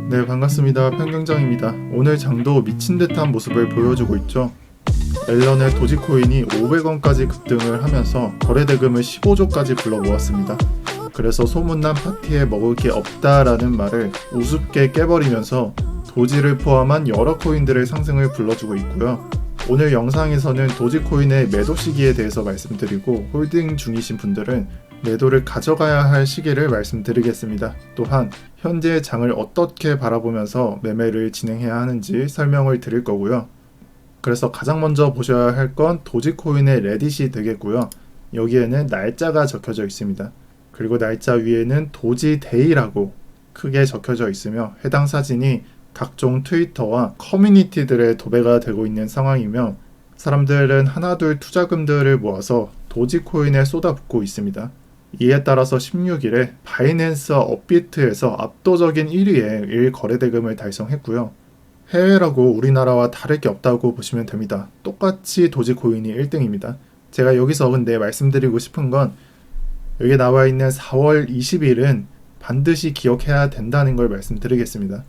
네, 반갑습니다. 평경장입니다. 오늘 장도 미친 듯한 모습을 보여주고 있죠. 앨런의 도지코인이 500원까지 급등을 하면서 거래대금을 15조까지 불러 모았습니다. 그래서 소문난 파티에 먹을 게 없다라는 말을 우습게 깨버리면서 도지를 포함한 여러 코인들의 상승을 불러주고 있고요. 오늘 영상에서는 도지코인의 매도 시기에 대해서 말씀드리고, 홀딩 중이신 분들은 매도를 가져가야 할 시기를 말씀드리겠습니다. 또한 현재의 장을 어떻게 바라보면서 매매를 진행해야 하는지 설명을 드릴 거고요. 그래서 가장 먼저 보셔야 할 건 도지코인의 레딧이 되겠고요. 여기에는 날짜가 적혀져 있습니다. 그리고 날짜 위에는 도지데이라고 크게 적혀져 있으며, 해당 사진이 각종 트위터와 커뮤니티들의 도배가 되고 있는 상황이며, 사람들은 하나둘 투자금들을 모아서 도지코인에 쏟아붓고 있습니다. 이에 따라서 16일에 바이낸스와 업비트에서 압도적인 1위의 1거래대금을 달성했고요. 해외라고 우리나라와 다를 게 없다고 보시면 됩니다. 똑같이 도지코인이 1등입니다. 제가 여기서 근데 말씀드리고 싶은 건, 여기 나와 있는 4월 20일은 반드시 기억해야 된다는 걸 말씀드리겠습니다.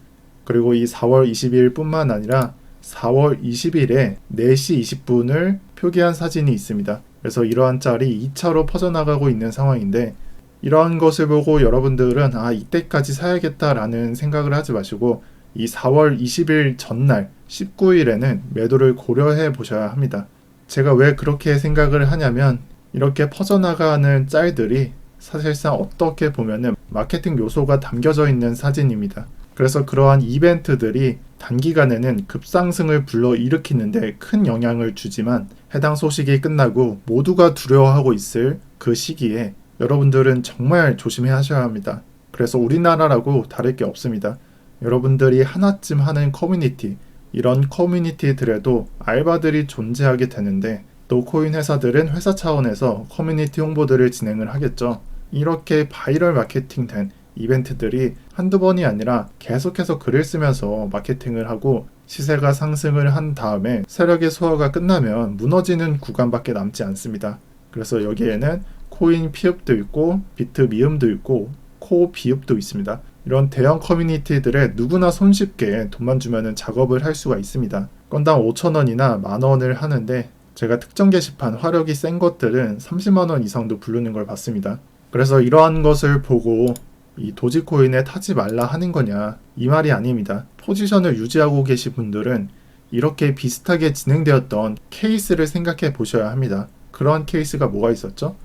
그리고 이 4월 20일 뿐만 아니라 4월 20일에 4시 20분을 표기한 사진이 있습니다. 그래서 이러한 짤이 2차로 퍼져나가고 있는 상황인데, 이러한 것을 보고 여러분들은 이때까지 사야겠다라는 생각을 하지 마시고, 이 4월 20일 전날 19일에는 매도를 고려해 보셔야 합니다. 제가 왜 그렇게 생각을 하냐면, 이렇게 퍼져나가는 짤들이 사실상 어떻게 보면은 마케팅 요소가 담겨져 있는 사진입니다. 그래서 그러한 이벤트들이 단기간에는 급상승을 불러일으키는데 큰 영향을 주지만, 해당 소식이 끝나고 모두가 두려워하고 있을 그 시기에 여러분들은 정말 조심해야 하셔야 합니다. 그래서 우리나라라고 다를 게 없습니다. 여러분들이 하나쯤 하는 커뮤니티, 이런 커뮤니티들에도 알바들이 존재하게 되는데, 또 코인 회사들은 회사 차원에서 커뮤니티 홍보들을 진행을 하겠죠. 이렇게 바이럴 마케팅된 이벤트들이 한두 번이 아니라 계속해서 글을 쓰면서 마케팅을 하고, 시세가 상승을 한 다음에 세력의 소화가 끝나면 무너지는 구간밖에 남지 않습니다. 그래서 여기에는 코인 피읍도 있고 비트 미음도 있고 코 비읍도 있습니다. 이런 대형 커뮤니티들에 누구나 손쉽게 돈만 주면 작업을 할 수가 있습니다. 건당 5,000원이나 만원을 하는데, 제가 특정 게시판 화력이 센 것들은 30만원 이상도 부르는 걸 봤습니다. 그래서 이러한 것을 보고 이 도지코인에 타지 말라 하는 거냐, 이 말이 아닙니다. 포지션을 유지하고 계신 분들은 이렇게 비슷하게 진행되었던 케이스를 생각해 보셔야 합니다. 그러한 케이스가 뭐가 있었죠?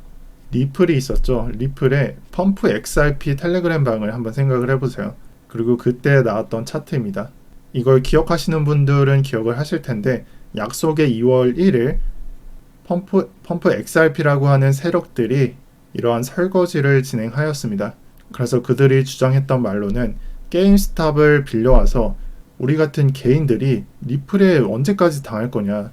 리플이 있었죠. 리플의 펌프 XRP 텔레그램 방을 한번 생각을 해보세요. 그리고 그때 나왔던 차트입니다. 이걸 기억하시는 분들은 기억을 하실 텐데, 약속의 2월 1일 펌프 XRP라고 하는 세력들이 이러한 설거지를 진행하였습니다. 그래서 그들이 주장했던 말로는, 게임스탑을 빌려와서 우리 같은 개인들이 리플에 언제까지 당할 거냐,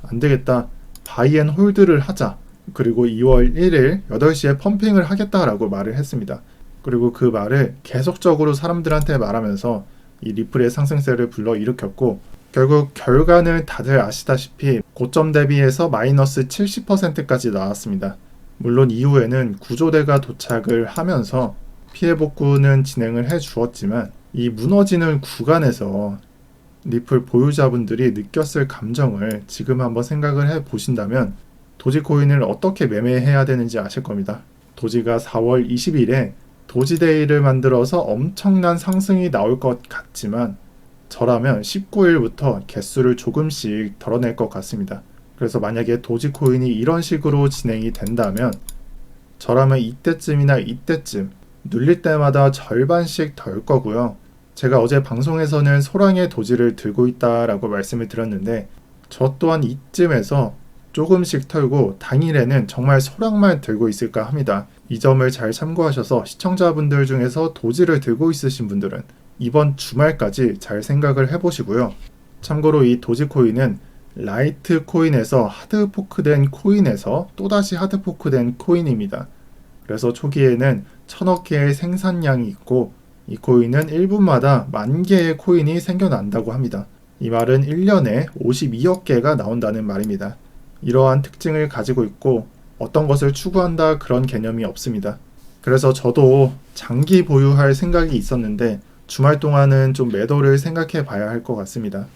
안 되겠다, 바이앤홀드를 하자. 그리고 2월 1일 8시에 펌핑을 하겠다라고 말을 했습니다. 그리고 그 말을 계속적으로 사람들한테 말하면서 이 리플의 상승세를 불러일으켰고, 결국 결과는 다들 아시다시피 고점 대비해서 마이너스 70%까지 나왔습니다. 물론 이후에는 구조대가 도착을 하면서 피해 복구는 진행을 해 주었지만, 이 무너지는 구간에서 리플 보유자분들이 느꼈을 감정을 지금 한번 생각을 해 보신다면, 도지코인을 어떻게 매매해야 되는지 아실 겁니다. 도지가 4월 20일에 도지데이를 만들어서 엄청난 상승이 나올 것 같지만, 저라면 19일부터 개수를 조금씩 덜어낼 것 같습니다. 그래서 만약에 도지코인이 이런 식으로 진행이 된다면, 저라면 이때쯤이나 이때쯤 눌릴 때마다 절반씩 덜 거고요. 제가 어제 방송에서는 소량의 도지를 들고 있다라고 말씀을 드렸는데, 저 또한 이쯤에서 조금씩 털고 당일에는 정말 소량만 들고 있을까 합니다. 이 점을 잘 참고하셔서 시청자분들 중에서 도지를 들고 있으신 분들은 이번 주말까지 잘 생각을 해보시고요. 참고로 이 도지코인은 라이트 코인에서 하드포크된 코인에서 또다시 하드포크된 코인입니다. 그래서 초기에는 1000억 개의 생산량이 있고, 이 코인은 1분마다 10,000개의 코인이 생겨난다고 합니다. 이 말은 1년에 52억 개가 나온다는 말입니다. 이러한 특징을 가지고 있고, 어떤 것을 추구한다 그런 개념이 없습니다. 그래서 저도 장기 보유할 생각이 있었는데, 주말 동안은 좀 매도를 생각해 봐야 할 것 같습니다.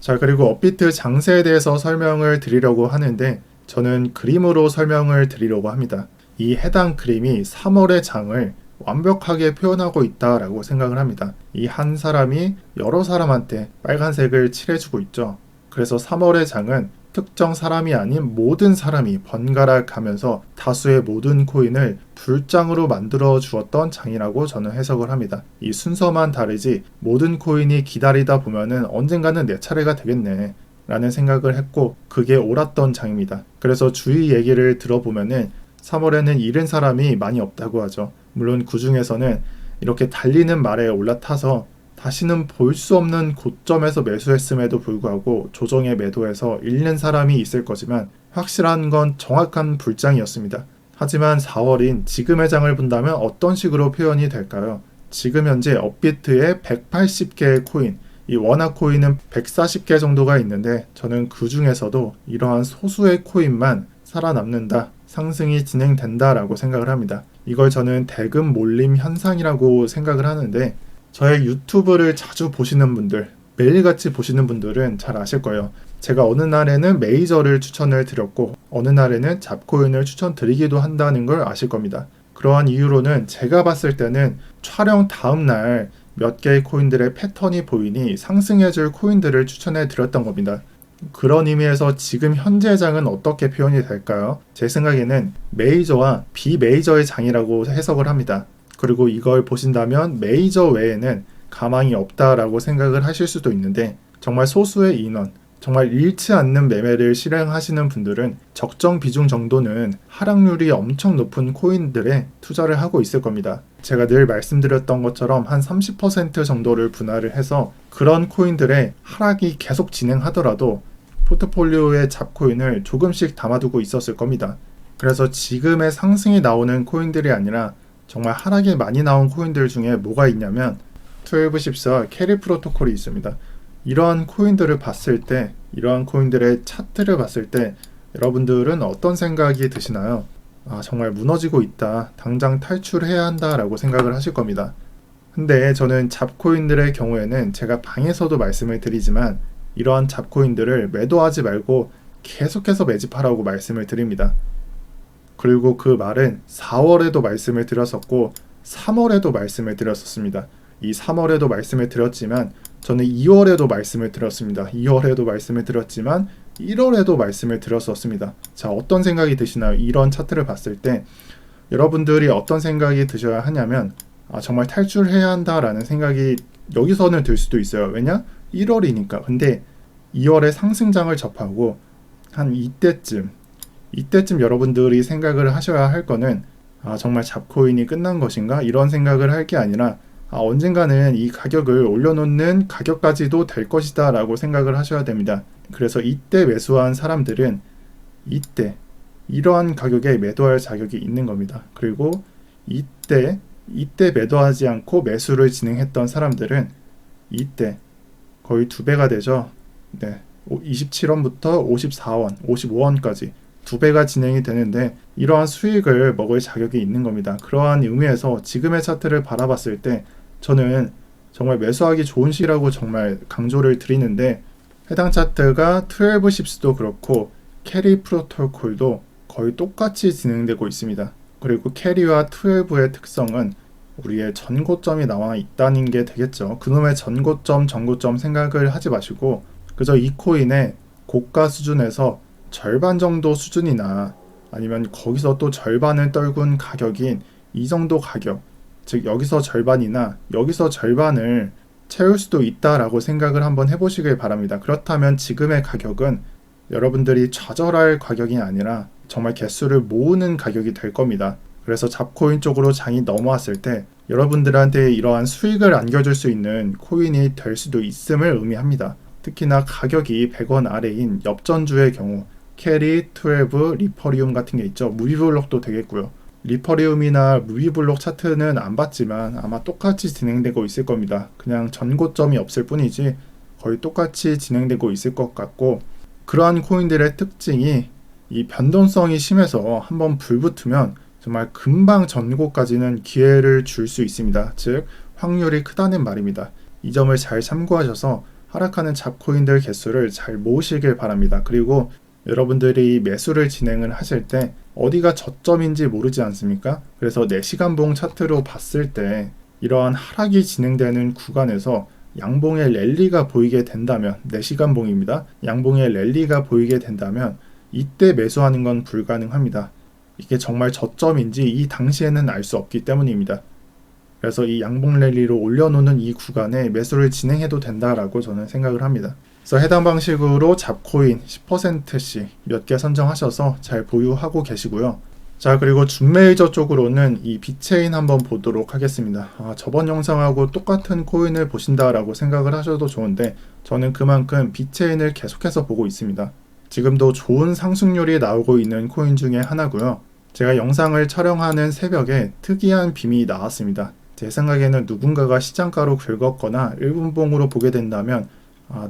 자, 그리고 업비트 장세에 대해서 설명을 드리려고 하는데 저는 그림으로 설명을 드리려고 합니다. 이 해당 그림이 3월의 장을 완벽하게 표현하고 있다라고 생각을 합니다. 이 한 사람이 여러 사람한테 빨간색을 칠해주고 있죠. 그래서 3월의 장은 특정 사람이 아닌 모든 사람이 번갈아 가면서 다수의 모든 코인을 불장으로 만들어 주었던 장이라고 저는 해석을 합니다. 이 순서만 다르지 모든 코인이 기다리다 보면은 언젠가는 내 차례가 되겠네 라는 생각을 했고 그게 옳았던 장입니다. 그래서 주위 얘기를 들어보면은 3월에는 잃은 사람이 많이 없다고 하죠. 물론 그 중에서는 이렇게 달리는 말에 올라타서 다시는 볼 수 없는 고점에서 매수했음에도 불구하고 조정에 매도해서 잃는 사람이 있을 거지만 확실한 건 정확한 불장이었습니다. 하지만 4월인 지금의 장을 본다면 어떤 식으로 표현이 될까요? 지금 현재 업비트에 180개의 코인, 이 원화 코인은 140개 정도가 있는데 저는 그 중에서도 이러한 소수의 코인만 살아남는다, 상승이 진행된다라고 생각을 합니다. 이걸 저는 대금 몰림 현상이라고 생각을 하는데 저의 유튜브를 자주 보시는 분들, 매일같이 보시는 분들은 잘 아실 거예요. 제가 어느 날에는 메이저를 추천을 드렸고 어느 날에는 잡코인을 추천드리기도 한다는 걸 아실 겁니다. 그러한 이유로는 제가 봤을 때는 촬영 다음 날 몇 개의 코인들의 패턴이 보이니 상승해줄 코인들을 추천해 드렸던 겁니다. 그런 의미에서 지금 현재 장은 어떻게 표현이 될까요? 제 생각에는 메이저와 비메이저의 장이라고 해석을 합니다. 그리고 이걸 보신다면 메이저 외에는 가망이 없다라고 생각을 하실 수도 있는데 정말 소수의 인원, 정말 잃지 않는 매매를 실행하시는 분들은 적정 비중 정도는 하락률이 엄청 높은 코인들에 투자를 하고 있을 겁니다. 제가 늘 말씀드렸던 것처럼 한 30% 정도를 분할을 해서 그런 코인들의 하락이 계속 진행하더라도 포트폴리오에 잡코인을 조금씩 담아두고 있었을 겁니다. 그래서 지금의 상승이 나오는 코인들이 아니라 정말 하락이 많이 나온 코인들 중에 뭐가 있냐면 1214 캐리 프로토콜이 있습니다. 이러한 코인들을 봤을 때, 이러한 코인들의 차트를 봤을 때 여러분들은 어떤 생각이 드시나요? 정말 무너지고 있다, 당장 탈출해야 한다라고 생각을 하실 겁니다. 근데 저는 잡코인들의 경우에는 제가 방에서도 말씀을 드리지만 이러한 잡코인들을 매도하지 말고 계속해서 매집하라고 말씀을 드립니다. 그리고 그 말은 4월에도 말씀을 드렸었고 3월에도 말씀을 드렸었습니다. 이 3월에도 말씀을 드렸지만 저는 2월에도 말씀을 드렸습니다. 2월에도 말씀을 드렸지만 1월에도 말씀을 드렸었습니다. 자, 어떤 생각이 드시나요? 이런 차트를 봤을 때 여러분들이 어떤 생각이 드셔야 하냐면 정말 탈출해야 한다라는 생각이 여기서는 들 수도 있어요. 왜냐? 1월이니까. 근데 2월에 상승장을 접하고 한 이때쯤 여러분들이 생각을 하셔야 할 거는 정말 잡코인이 끝난 것인가? 이런 생각을 할 게 아니라 언젠가는 이 가격을 올려놓는 가격까지도 될 것이다 라고 생각을 하셔야 됩니다. 그래서 이때 매수한 사람들은 이때 이러한 가격에 매도할 자격이 있는 겁니다. 그리고 이때 매도하지 않고 매수를 진행했던 사람들은 이때 거의 2배가 되죠. 네, 27원부터 54원, 55원까지 2배가 진행이 되는데 이러한 수익을 먹을 자격이 있는 겁니다. 그러한 의미에서 지금의 차트를 바라봤을 때 저는 정말 매수하기 좋은 시라고 정말 강조를 드리는데 해당 차트가 12ships도 그렇고 캐리 프로토콜도 거의 똑같이 진행되고 있습니다. 그리고 캐리와 12의 특성은 우리의 전고점이 나와 있다는 게 되겠죠. 그놈의 전고점, 전고점 생각을 하지 마시고 그저 이 코인의 고가 수준에서 절반 정도 수준이나 아니면 거기서 또 절반을 떨군 가격인 이 정도 가격, 즉 여기서 절반이나 여기서 절반을 채울 수도 있다라고 생각을 한번 해보시길 바랍니다. 그렇다면 지금의 가격은 여러분들이 좌절할 가격이 아니라 정말 개수를 모으는 가격이 될 겁니다. 그래서 잡코인 쪽으로 장이 넘어왔을 때 여러분들한테 이러한 수익을 안겨줄 수 있는 코인이 될 수도 있음을 의미합니다. 특히나 가격이 100원 아래인 엽전주의 경우 캐리, 12, 리퍼리움 같은 게 있죠. 무비블록도 되겠고요. 리퍼리움이나 무비블록 차트는 안 봤지만 아마 똑같이 진행되고 있을 겁니다. 그냥 전고점이 없을 뿐이지 거의 똑같이 진행되고 있을 것 같고 그러한 코인들의 특징이 이 변동성이 심해서 한번 불붙으면 정말 금방 전고까지는 기회를 줄 수 있습니다. 즉 확률이 크다는 말입니다. 이 점을 잘 참고하셔서 하락하는 잡코인들 개수를 잘 모으시길 바랍니다. 그리고 여러분들이 매수를 진행을 하실 때 어디가 저점인지 모르지 않습니까? 그래서 4시간봉 차트로 봤을 때 이러한 하락이 진행되는 구간에서 양봉의 랠리가 보이게 된다면 4시간봉입니다. 양봉의 랠리가 보이게 된다면 이때 매수하는 건 불가능합니다. 이게 정말 저점인지 이 당시에는 알 수 없기 때문입니다. 그래서 이 양봉 랠리로 올려놓는 이 구간에 매수를 진행해도 된다라고 저는 생각을 합니다. 그래서 해당 방식으로 잡코인 10%씩 몇 개 선정하셔서 잘 보유하고 계시고요. 자, 그리고 준메이저 쪽으로는 이 비체인 한번 보도록 하겠습니다. 저번 영상하고 똑같은 코인을 보신다라고 생각을 하셔도 좋은데 저는 그만큼 비체인을 계속해서 보고 있습니다. 지금도 좋은 상승률이 나오고 있는 코인 중에 하나고요. 제가 영상을 촬영하는 새벽에 특이한 빔이 나왔습니다. 제 생각에는 누군가가 시장가로 긁었거나 1분봉으로 보게 된다면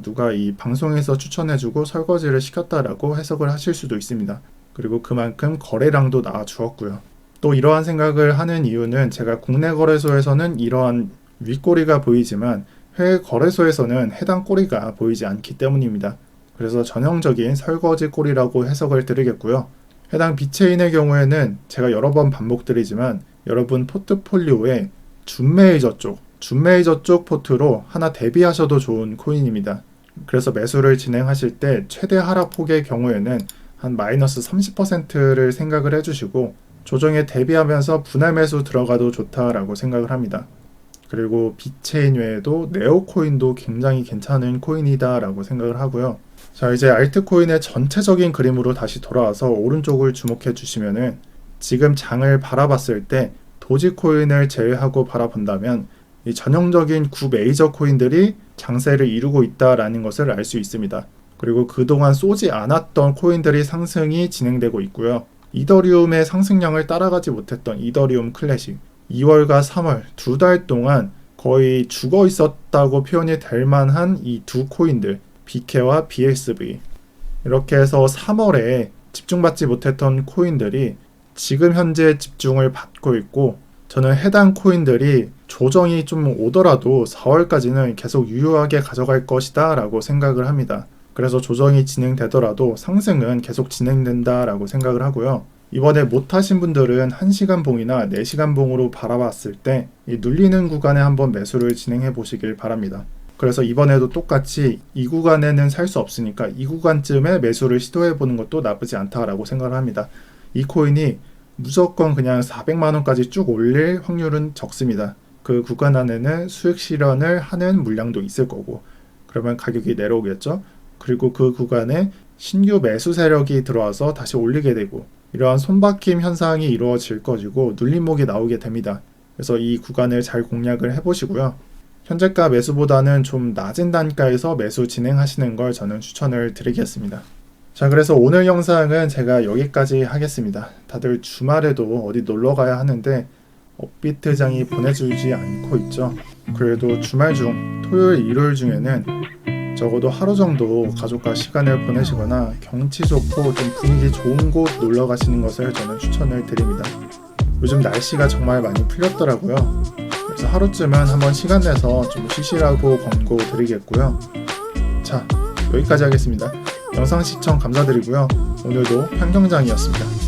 누가 이 방송에서 추천해주고 설거지를 시켰다라고 해석을 하실 수도 있습니다. 그리고 그만큼 거래량도 나와 주었고요. 또 이러한 생각을 하는 이유는 제가 국내 거래소에서는 이러한 윗꼬리가 보이지만 해외 거래소에서는 해당 꼬리가 보이지 않기 때문입니다. 그래서 전형적인 설거지 꼬리라고 해석을 드리겠고요. 해당 비체인의 경우에는 제가 여러 번 반복드리지만 여러분 포트폴리오에 준메이저 쪽 포트로 하나 대비하셔도 좋은 코인입니다. 그래서 매수를 진행하실 때 최대 하락폭의 경우에는 한 마이너스 30%를 생각을 해주시고 조정에 대비하면서 분할 매수 들어가도 좋다라고 생각을 합니다. 그리고 비체인 외에도 네오코인도 굉장히 괜찮은 코인이다 라고 생각을 하고요. 자, 이제 알트코인의 전체적인 그림으로 다시 돌아와서 오른쪽을 주목해 주시면은 지금 장을 바라봤을 때 도지코인을 제외하고 바라본다면 이 전형적인 9메이저 코인들이 장세를 이루고 있다라는 것을 알 수 있습니다. 그리고 그동안 쏘지 않았던 코인들이 상승이 진행되고 있고요. 이더리움의 상승량을 따라가지 못했던 이더리움 클래식 2월과 3월 2달 동안 거의 죽어 있었다고 표현이 될 만한 이 두 코인들 BK와 BSV 이렇게 해서 3월에 집중받지 못했던 코인들이 지금 현재 집중을 받고 있고 저는 해당 코인들이 조정이 좀 오더라도 4월까지는 계속 유효하게 가져갈 것이다 라고 생각을 합니다. 그래서 조정이 진행되더라도 상승은 계속 진행된다라고 생각을 하고요. 이번에 못하신 분들은 1시간 봉이나 4시간 봉으로 바라봤을 때 이 눌리는 구간에 한번 매수를 진행해 보시길 바랍니다. 그래서 이번에도 똑같이 이 구간에는 살 수 없으니까 이 구간쯤에 매수를 시도해 보는 것도 나쁘지 않다라고 생각을 합니다. 이 코인이 무조건 그냥 400만원까지 쭉 올릴 확률은 적습니다. 그 구간 안에는 수익 실현을 하는 물량도 있을 거고 그러면 가격이 내려오겠죠. 그리고 그 구간에 신규 매수 세력이 들어와서 다시 올리게 되고 이러한 손바뀜 현상이 이루어질 것이고 눌림목이 나오게 됩니다. 그래서 이 구간을 잘 공략을 해보시고요. 현재가 매수보다는 좀 낮은 단가에서 매수 진행하시는 걸 저는 추천을 드리겠습니다. 자, 그래서 오늘 영상은 제가 여기까지 하겠습니다. 다들 주말에도 어디 놀러 가야 하는데 업비트장이 보내주지 않고 있죠. 그래도 주말 중 토요일, 일요일 중에는 적어도 하루 정도 가족과 시간을 보내시거나 경치 좋고 좀 분위기 좋은 곳 놀러 가시는 것을 저는 추천을 드립니다. 요즘 날씨가 정말 많이 풀렸더라고요. 그래서 하루쯤은 한번 시간 내서 좀 쉬시라고 권고 드리겠고요. 자, 여기까지 하겠습니다. 영상 시청 감사드리고요. 오늘도 평경장이었습니다.